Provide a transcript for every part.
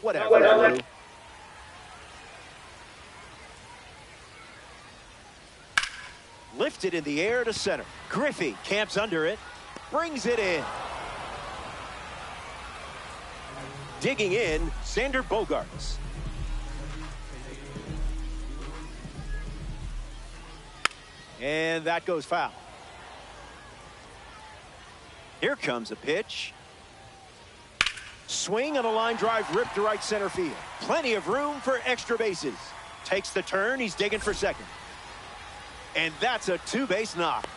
Whatever, Lou. Lifted in the air to center. Griffey camps under it. Brings it in. Digging in, Xander Bogaerts. And that goes foul. Here comes a pitch. Swing and a line drive ripped to right center field. Plenty of room for extra bases. Takes the turn. He's digging for second. And that's a two-base knock.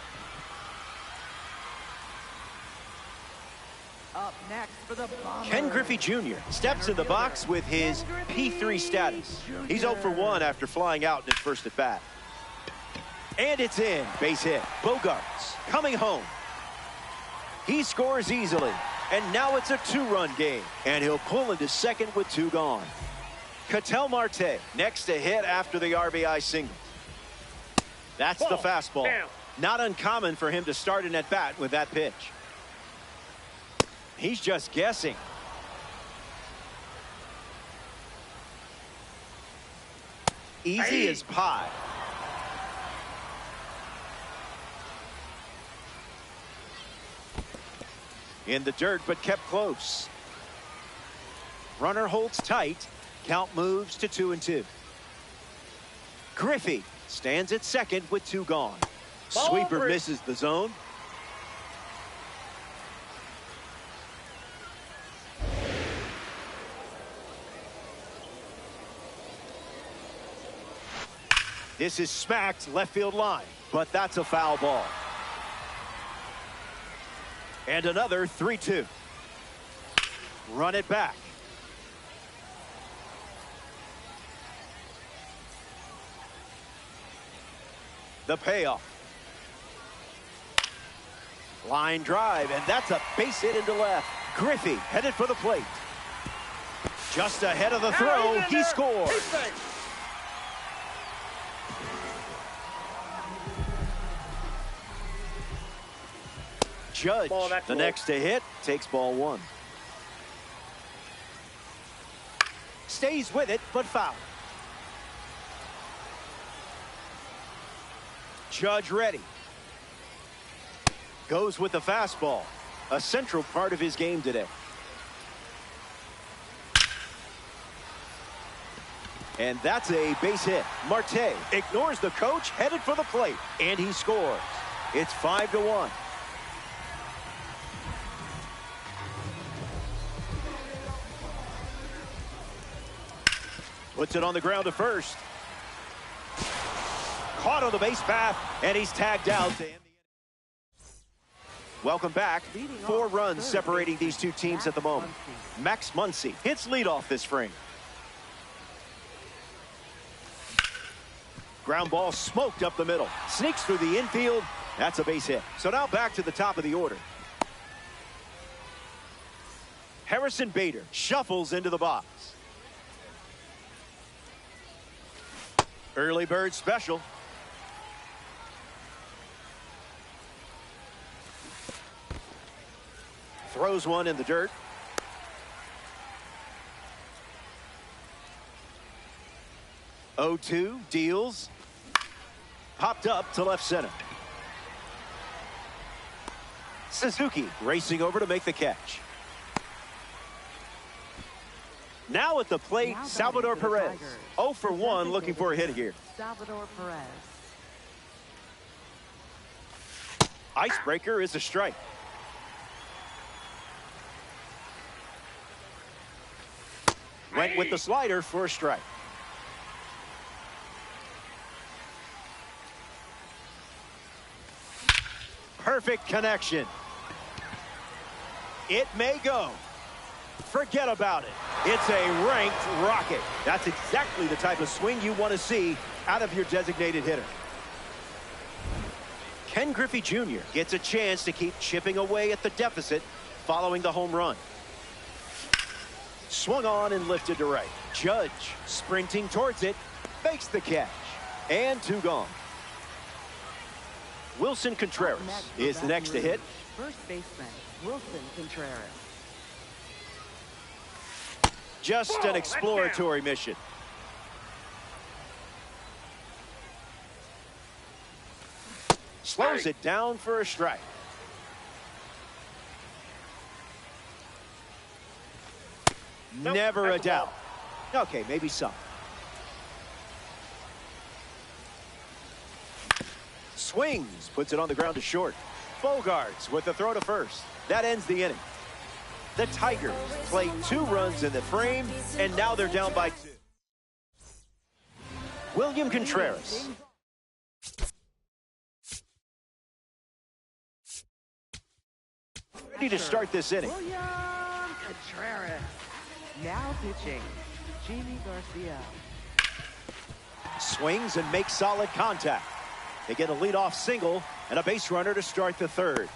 Up next for the Bombers, Ken Griffey Jr. steps in the box with his P3 status. He's 0 for 1 after flying out in his first at bat. And it's in. Base hit. Bogaerts coming home. He scores easily. And now it's a two-run game. And he'll pull into second with 2 gone. Ketel Marte next to hit after the RBI single. That's the fastball. Down. Not uncommon for him to start an at-bat with that pitch. He's just guessing. Easy as pie. In the dirt, but kept close. Runner holds tight. Count moves to 2-2. Griffey stands at second with 2 gone. Sweeper misses the zone. This is smacked left field line, but that's a foul ball. And another 3-2. Run it back. The payoff. Line drive, and that's a base hit into left. Griffey headed for the plate. Just ahead of the throw, he scores. Judge, the next to hit, takes ball 1. Stays with it, but foul. Judge ready. Goes with the fastball. A central part of his game today. And that's a base hit. Marte ignores the coach, headed for the plate, and he scores. It's 5-1. Puts it on the ground to first. Caught on the base path, and he's tagged out to end the inning. Welcome back. 4 runs separating these two teams at the moment. Max Muncy hits leadoff this frame. Ground ball smoked up the middle. Sneaks through the infield. That's a base hit. So now back to the top of the order. Harrison Bader shuffles into the box. Early bird special. Throws one in the dirt. Oh-2 deals. Popped up to left center. Suzuki racing over to make the catch. Now at the plate, Salvador Perez. 0 for 1, looking for a hit here. Salvador Perez. Icebreaker is a strike. Went with the slider for a strike. Perfect connection. It may go. Forget about it. It's a ranked rocket. That's exactly the type of swing you want to see out of your designated hitter. Ken Griffey Jr. gets a chance to keep chipping away at the deficit following the home run. Swung on and lifted to right. Judge sprinting towards it, makes the catch, and 2 gone. Wilson Contreras is the next to hit. First baseman Wilson Contreras. Just an exploratory mission. Slows it down for a strike. Never a doubt. Okay, maybe some. Swings, puts it on the ground to short. Bogarts with the throw to first. That ends the inning. The Tigers played 2 runs in the frame, and now they're down by 2. William Contreras. Ready to start this inning. William Contreras. Now pitching, Jimmy Garcia. Swings and makes solid contact. They get a leadoff single and a base runner to start the 3rd.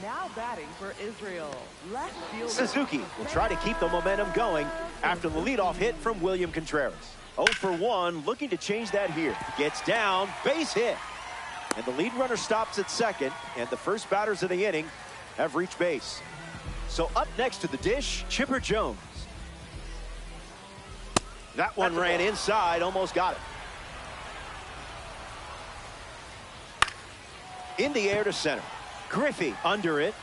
Now batting for Israel, left fielder Suzuki will try to keep the momentum going after the leadoff hit from William Contreras. 0 for 1, looking to change that here. Gets down, base hit. And the lead runner stops at second, and the first batters of the inning have reached base. So up next to the dish, Chipper Jones. That one ran inside, almost got it. In the air to center. Griffey under it.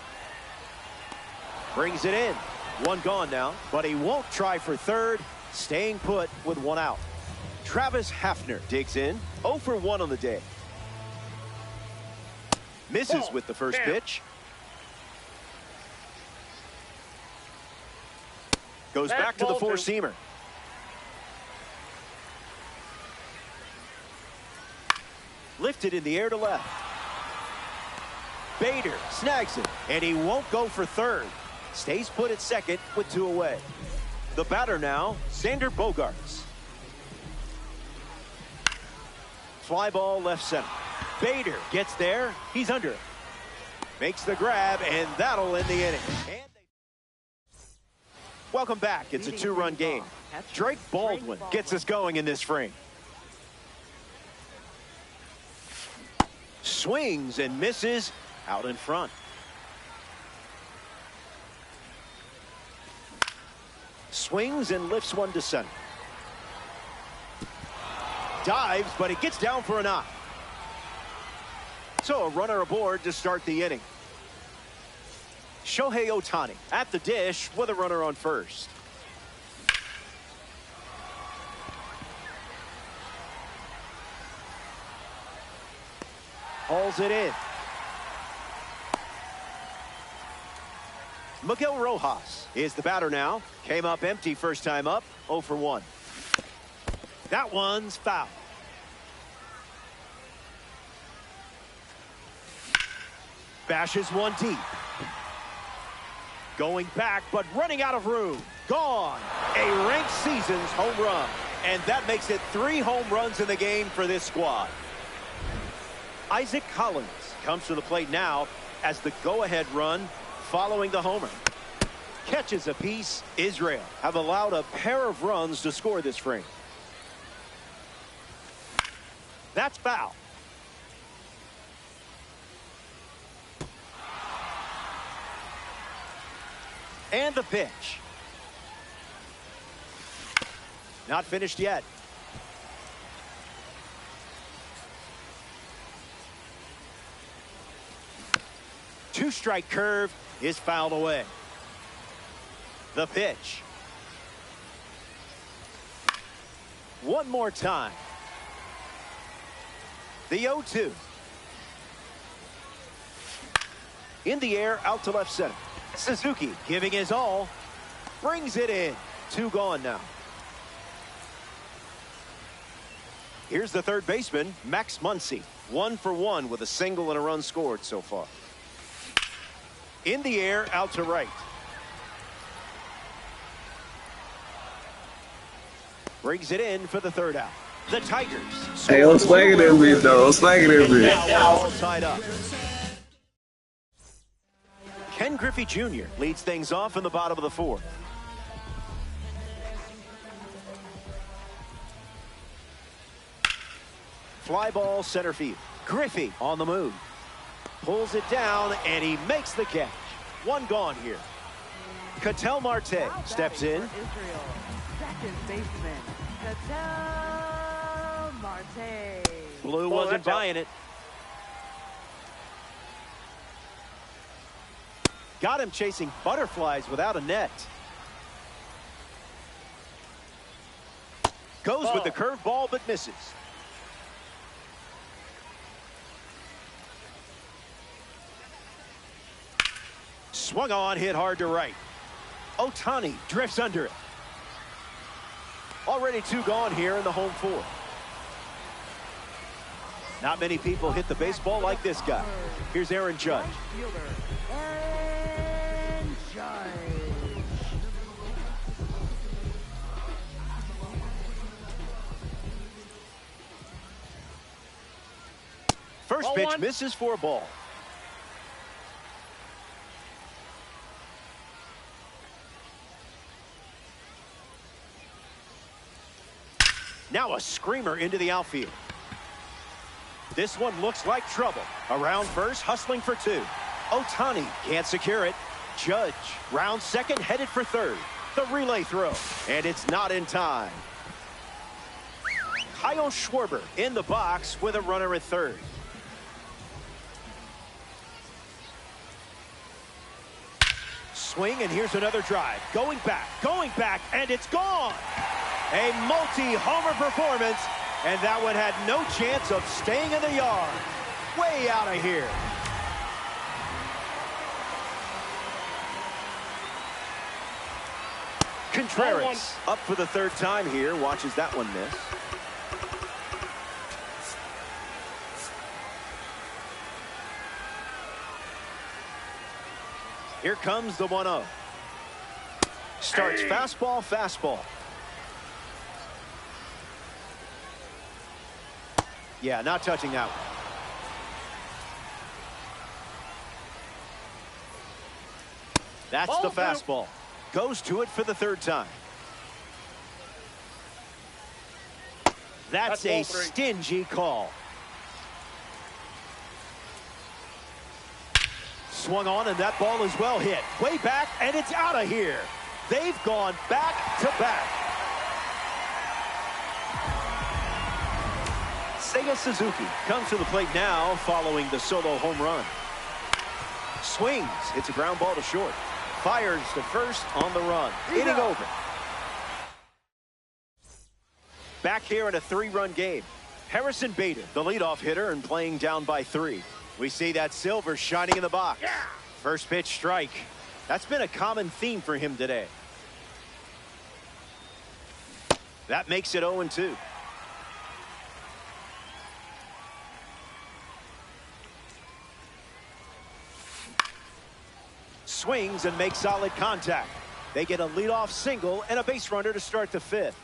Brings it in. 1 gone now, but he won't try for 3rd, staying put with 1 out. Travis Hafner digs in. 0 for 1 on the day. Misses with the first pitch. Goes back to the 4-seamer. Lifted in the air to left. Bader snags it, and he won't go for 3rd. Stays put at second with 2 away. The batter now, Xander Bogaerts. Fly ball left center. Bader gets there. He's under it. Makes the grab, and that'll end the inning. Welcome back. It's a 2-run game. Drake Baldwin gets us going in this frame. Swings and misses out in front. Swings and lifts one to center. Dives, but it gets down for a knock. So a runner aboard to start the inning. Shohei Ohtani at the dish with a runner on first. Hauls it in. Miguel Rojas is the batter now. Came up empty first time up. 0 for 1. That one's foul. Bashes one deep. Going back, but running out of room. Gone. A ranked season's home run. And that makes it 3 home runs in the game for this squad. Isaac Collins comes to the plate now as the go-ahead run following the homer. Catches a piece. Israel have allowed a pair of runs to score this frame. That's foul. And the pitch. Not finished yet. Two-strike curve is fouled away. The pitch. One more time. The 0-2. In the air, out to left center. Suzuki giving his all. Brings it in. 2 gone now. Here's the third baseman, Max Muncy. 1 for 1 with a single and a run scored so far. In the air, out to right. Brings it in for the 3rd out. The Tigers. Hey, I'm swagging that bit, though. I'm swagging that bit. Now all tied up. Ken Griffey Jr. leads things off in the bottom of the 4th. Fly ball center field. Griffey on the move. Pulls it down, and he makes the catch. 1 gone here. Ketel Marte Now steps batting in. for Israel, second baseman, Ketel Marte. Blue wasn't that's out. buying it. Got him chasing butterflies without a net. Goes with the curveball but misses. Swung on, hit hard to right. Ohtani drifts under it. Already 2 gone here in the home 4. Not many people hit the baseball like this guy. Here's Aaron Judge. Right fielder, Aaron Judge. First Ball pitch one. misses for a ball. Now a screamer into the outfield. This one looks like trouble. Around first, hustling for 2. Ohtani can't secure it. Judge, round second, headed for third. The relay throw, and it's not in time. Kyle Schwarber in the box with a runner at third. Swing, and here's another drive. Going back, and it's gone. A multi-homer performance, and that one had no chance of staying in the yard. Way out of here. Contreras up for the 3rd time here. Watches that one miss. Here comes the 1-0. Starts fastball. Yeah, not touching that one. That's the fastball. Goes to it for the 3rd time. That's a stingy call. Swung on, and that ball is well hit. Way back, and it's out of here. They've gone back to back. Seiya Suzuki comes to the plate now following the solo home run. Swings. It's a ground ball to short. Fires to first on the run. Inning over. Back here in a 3-run game. Harrison Bader, the leadoff hitter, and playing down by 3. We see that silver shining in the box. First pitch strike. That's been a common theme for him today. That makes it 0-2. Swings and makes solid contact. They get a leadoff single and a base runner to start the 5th.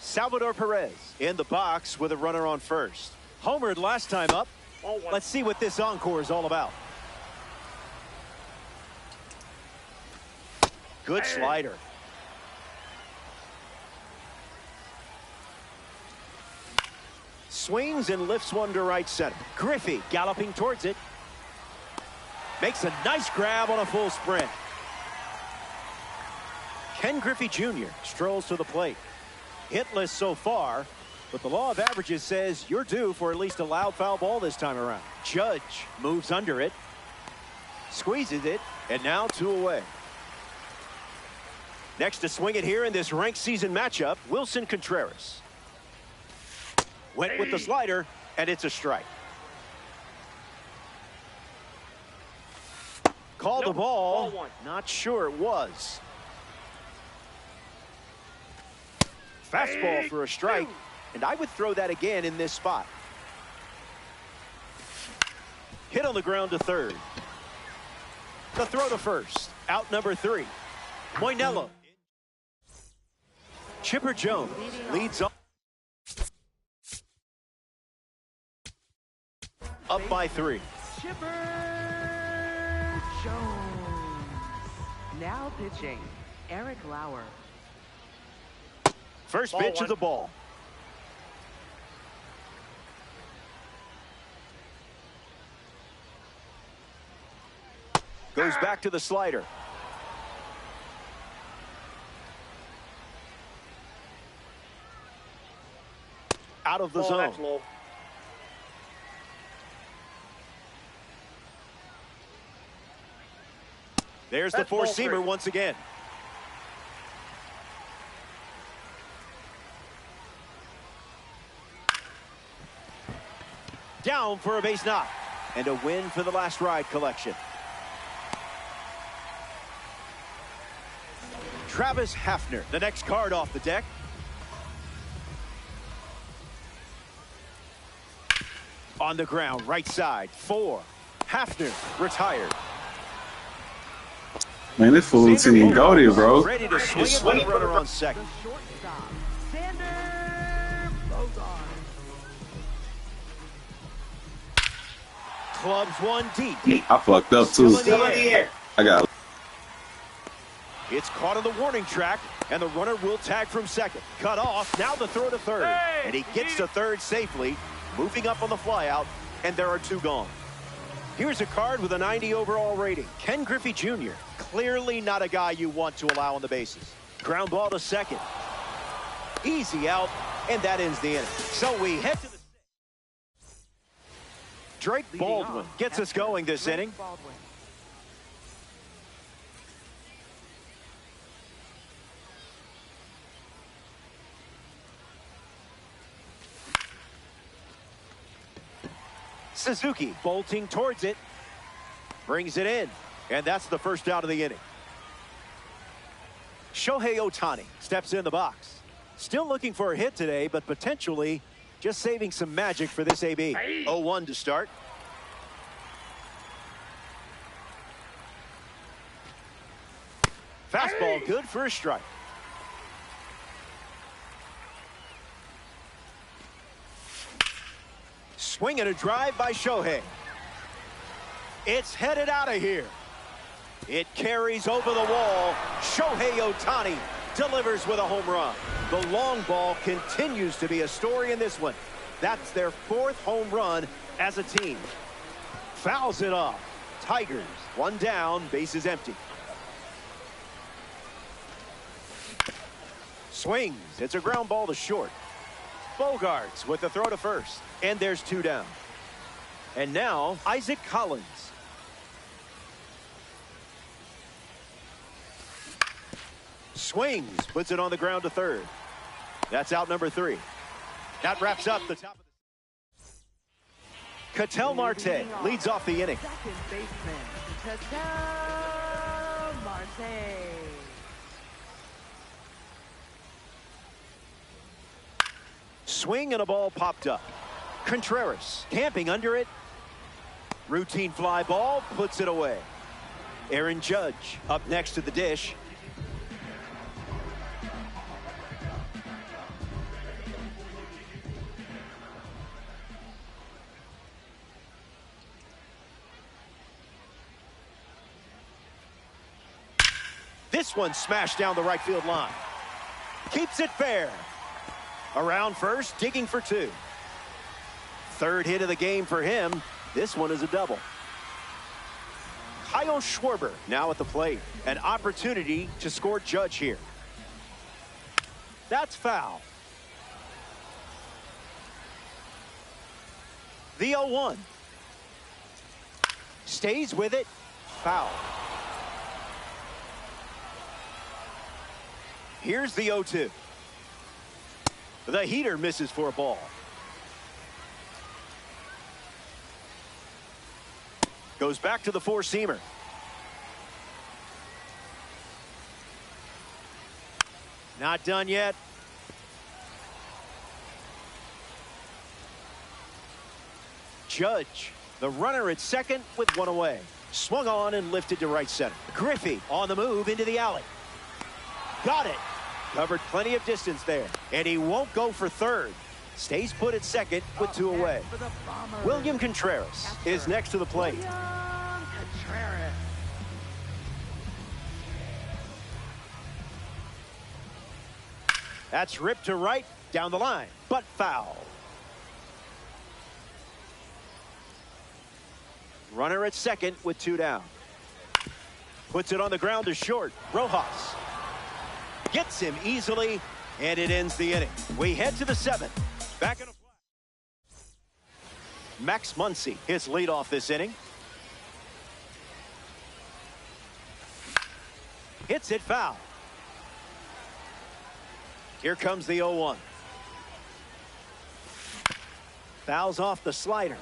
Salvador Perez in the box with a runner on first. Homered last time up. Let's see what this encore is all about. Good slider. Swings and lifts one to right center. Griffey galloping towards it. Makes a nice grab on a full sprint. Ken Griffey Jr. strolls to the plate. Hitless so far, but the law of averages says you're due for at least a loud foul ball this time around. Judge moves under it. Squeezes it, and now 2 away. Next to swing it here in this ranked season matchup, Wilson Contreras. Went with the slider, and it's a strike. Called the ball. Not sure it was. Fastball for a strike, and I would throw that again in this spot. Hit on the ground to third. The throw to first. Out number 3. Moinello. Chipper Jones leads up. Up by 3. Chipper Jones. Now pitching, Eric Lauer. First pitch of the ball. Goes back to the slider. Out of the zone. There's the four-seamer once again. Down for a base knock. And a win for the last ride collection. Travis Hafner, the next card off the deck. On the ground, right side, 4. Hafner retired. Man, this fool didn't even go there, bro. Ready to swing it with a runner on second. Clubs one deep. I fucked up too. I got. It's caught on the warning track, and the runner will tag from second. Cut off. Now the throw to third, and he gets to third safely, moving up on the flyout, and there are 2 gone. Here's a card with a 90 overall rating. Ken Griffey Jr. Clearly not a guy you want to allow on the bases. Ground ball to second. Easy out, and that ends the inning. So we head to the Drake Baldwin gets us going this inning. Suzuki bolting towards it. Brings it in. And that's the first out of the inning. Shohei Ohtani steps in the box. Still looking for a hit today, but potentially just saving some magic for this AB. 0-1 to start. Fastball good for a strike. Swing and a drive by Shohei. It's headed out of here. It carries over the wall. Shohei Ohtani delivers with a home run. The long ball continues to be a story in this one. That's their 4th home run as a team. Fouls it off. Tigers, 1 down, bases empty. Swings. It's a ground ball to short. Bogarts with the throw to first. And there's 2 down. And now Isaac Collins. Swings, puts it on the ground to third. That's out number 3. That wraps up the top of the... Ketel Marte leads off the inning. Second baseman, Ketel Marte. Swing and a ball popped up. Contreras camping under it. Routine fly ball, puts it away. Aaron Judge up next to the dish. This one smashed down the right field line. Keeps it fair. Around first, digging for 2. 3rd hit of the game for him. This one is a double. Kyle Schwarber now at the plate. An opportunity to score Judge here. That's foul. The 0-1. Stays with it. Foul. Here's the 0-2. The heater misses for a ball. Goes back to the 4-seamer. Not done yet. Judge, the runner at second with 1 away. Swung on and lifted to right center. Griffey on the move into the alley. Got it. Covered plenty of distance there. And he won't go for third. Stays put at second with 2 away. William Contreras is next to the plate. That's ripped to right, down the line, but foul. Runner at second with 2 down. Puts it on the ground to short. Rojas gets him easily, and it ends the inning. We head to the 7th. Back in a flat. Max Muncy, his leadoff this inning. Hits it foul. Here comes the 0-1. Fouls off the slider.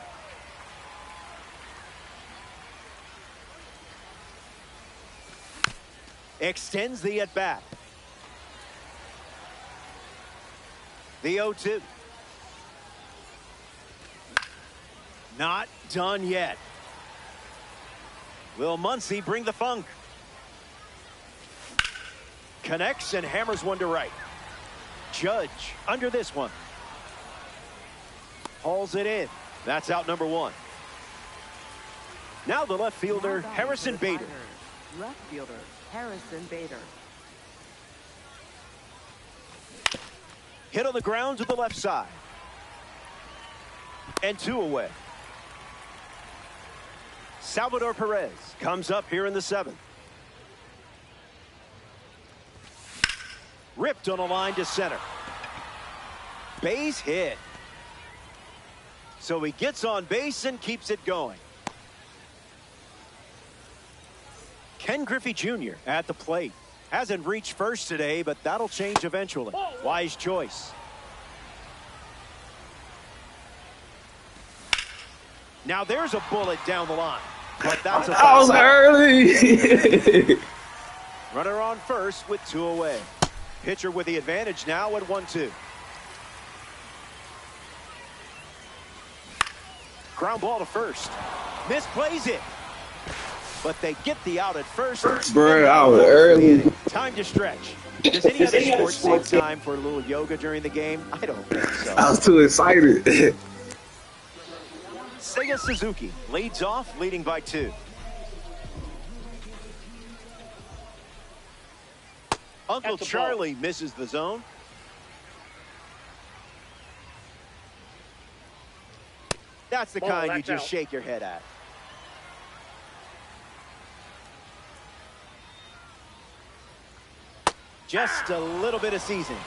Extends the at-bat. The 0-2. Not done yet. Will Muncy bring the funk? Connects and hammers one to right. Judge under this one. Hauls it in. That's out number 1. Now the left fielder, Harrison Bader. Left fielder, Harrison Bader. Hit on the ground to the left side. And 2 away. Salvador Perez comes up here in the 7th. Ripped on a line to center. Base hit. So he gets on base and keeps it going. Ken Griffey Jr. at the plate. Hasn't reached first today, but that'll change eventually. Wise choice. Now there's a bullet down the line. But that's a I was early. Runner on first with 2 away. Pitcher with the advantage now at 1-2. Ground ball to first. Misplays it. But they get the out at first. Bro, I was early. Time to stretch. Does any other sport save time for a little yoga during the game? I don't think so. I was too excited. Seiya Suzuki leads off, leading by 2. Uncle Charlie misses the zone. That's the kind you just shake your head at. Just a little bit of seasoning.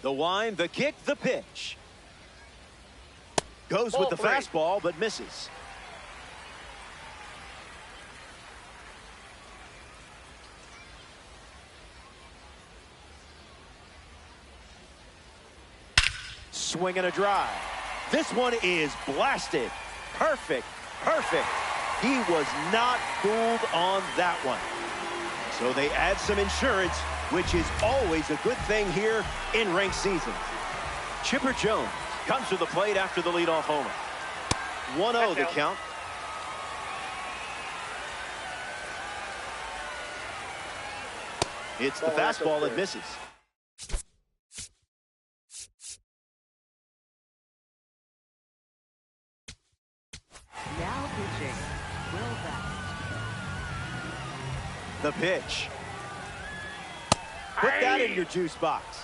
The wind, the kick, the pitch. Goes with the fastball, but misses. Swing and a drive. This one is blasted. Perfect. Perfect. He was not fooled on that one. So they add some insurance, which is always a good thing here in ranked season. Chipper Jones comes to the plate after the leadoff homer. 1-0 the count. It's the fastball that misses. Now pitching, Will Best. The pitch. Put that in your juice box.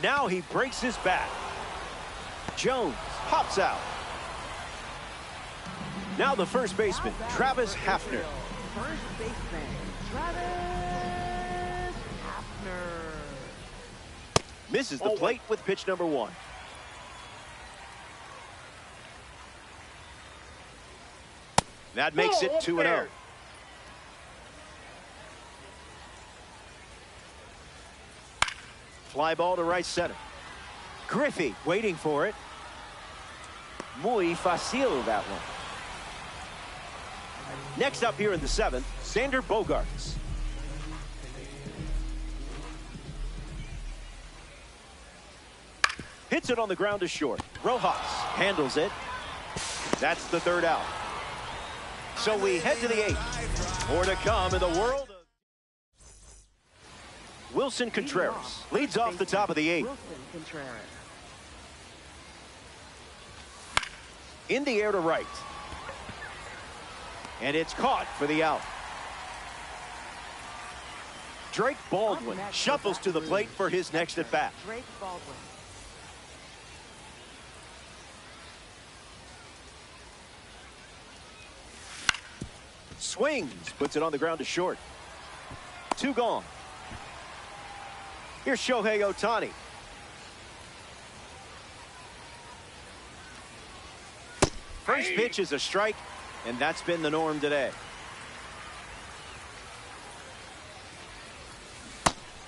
Now he breaks his back. Jones pops out. Now the first baseman, Travis Hafner. First baseman, Travis Hafner. Misses the plate with pitch number 1. That makes it 2-0. Fly ball to right center. Griffey waiting for it. Muy fácil, that one. Next up here in the 7th, Xander Bogaerts. Hits it on the ground to short. Rojas handles it. That's the 3rd out. So we head to the 8th. More to come in the world of Wilson Contreras leads off the top of the 8th. Wilson Contreras. In the air to right. And it's caught for the out. Drake Baldwin shuffles to the plate for his next at bat. Drake Baldwin. Swings, puts it on the ground to short. 2 gone. Here's Shohei Ohtani. First pitch is a strike, and that's been the norm today.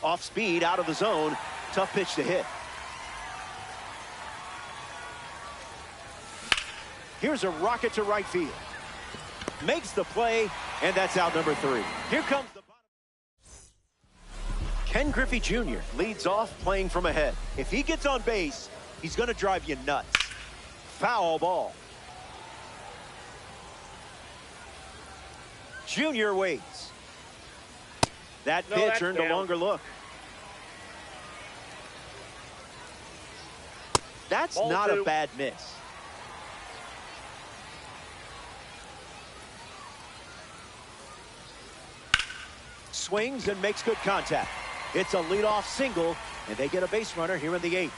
Off speed, out of the zone. Tough pitch to hit. Here's a rocket to right field. Makes the play, and that's out number 3. Here comes the bottom. Ken Griffey Jr. leads off playing from ahead. If he gets on base, he's going to drive you nuts. Foul ball. Junior waits. That pitch earned a longer look. That's not a bad miss. Swings and makes good contact. It's a leadoff single, and they get a base runner here in the 8th.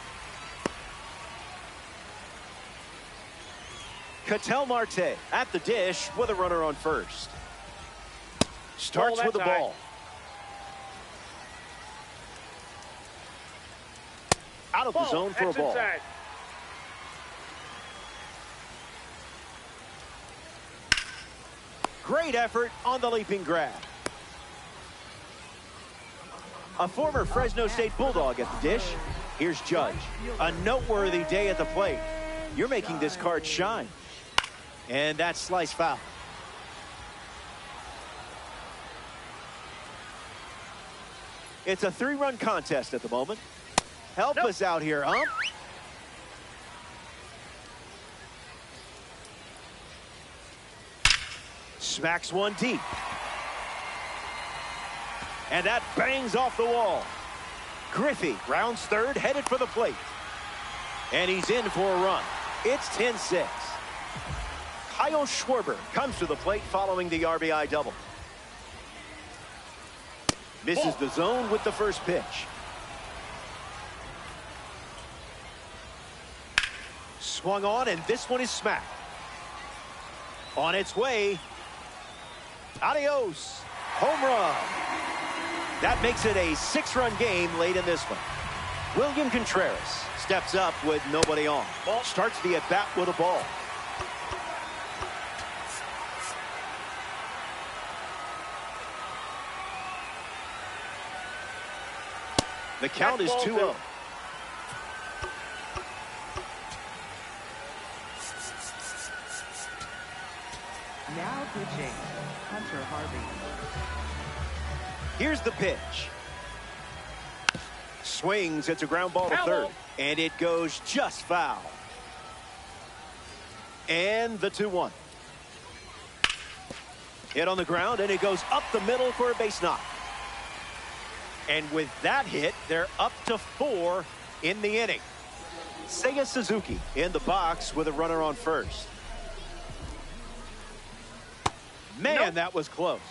Ketel Marte at the dish with a runner on first. Starts with the ball. Out of the zone for a ball. Great effort on the leaping grab. A former Fresno State Bulldog at the dish. Here's Judge. A noteworthy day at the plate. You're making this card shine. And that's slice foul. It's a 3-run contest at the moment. Help us out here, Ump. Smacks one deep. And that bangs off the wall. Griffey rounds third, headed for the plate. And he's in for a run. It's 10-6. Kyle Schwarber comes to the plate following the RBI double. Misses the zone with the first pitch. Swung on, and this one is smacked. On its way. Adios. Home run. That makes it a 6-run game late in this one. William Contreras steps up with nobody on. Starts the at-bat with a ball. The count is 2-0. Now pitching, Hunter Harvey. Here's the pitch. Swings, it's a ground ball to third. And it goes just foul. And the 2-1. Hit on the ground, and it goes up the middle for a base knock. And with that hit, they're up to 4 in the inning. Seiya Suzuki in the box with a runner on first. Man, that was close.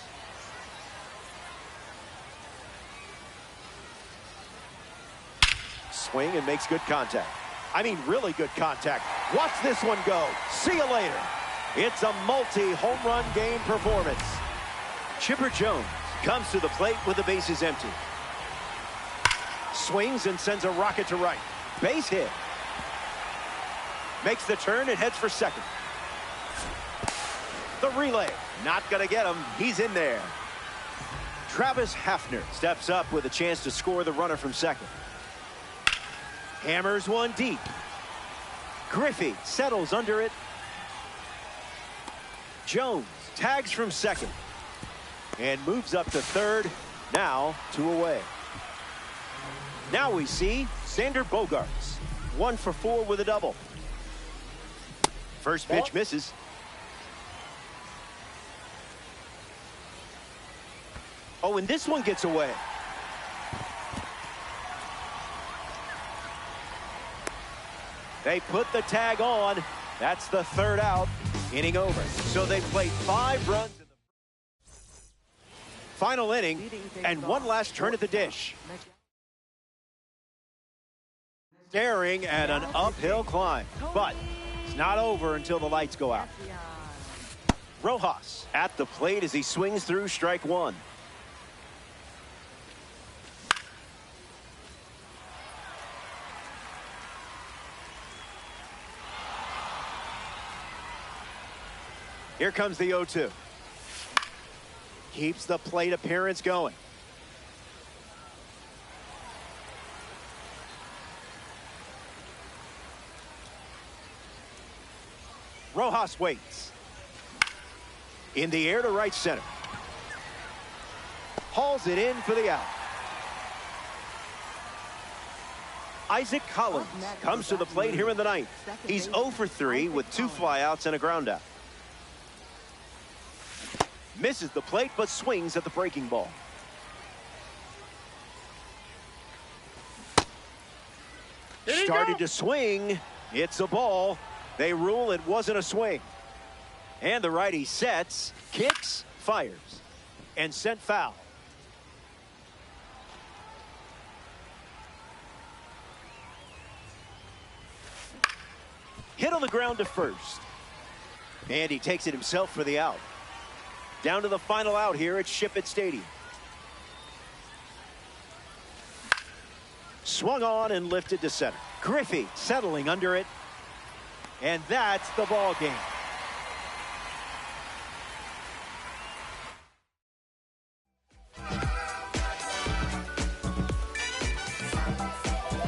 Swing and makes good contact. I mean, really good contact. Watch this one go. See you later. It's a multi-home run game performance. Chipper Jones comes to the plate with the bases empty. Swings and sends a rocket to right. Base hit. Makes the turn and heads for second. The relay. Not going to get him. He's in there. Travis Hafner steps up with a chance to score the runner from second. Hammers one deep. Griffey settles under it. Jones tags from second and moves up to third. Now 2 away. Now we see Xander Bogaerts. 1 for 4 with a double. First pitch misses. Oh, and this one gets away. They put the tag on. That's the 3rd out. Inning over. So they played 5 runs. Final inning, and one last turn at the dish. Staring at an uphill climb, but it's not over until the lights go out. Rojas at the plate as he swings through strike one. Here comes the 0-2. Keeps the plate appearance going. Rojas waits. In the air to right center. Hauls it in for the out. Isaac Collins comes to the plate here in the ninth. He's 0 for 3 with 2 flyouts and a ground out. Misses the plate but swings at the breaking ball. Started to swing. It's a ball. They rule it wasn't a swing. And the righty sets, kicks, fires, and sent foul. Hit on the ground to first. And he takes it himself for the out. Down to the final out here at Ship-it Stadium. Swung on and lifted to center. Griffey settling under it. And that's the ball game.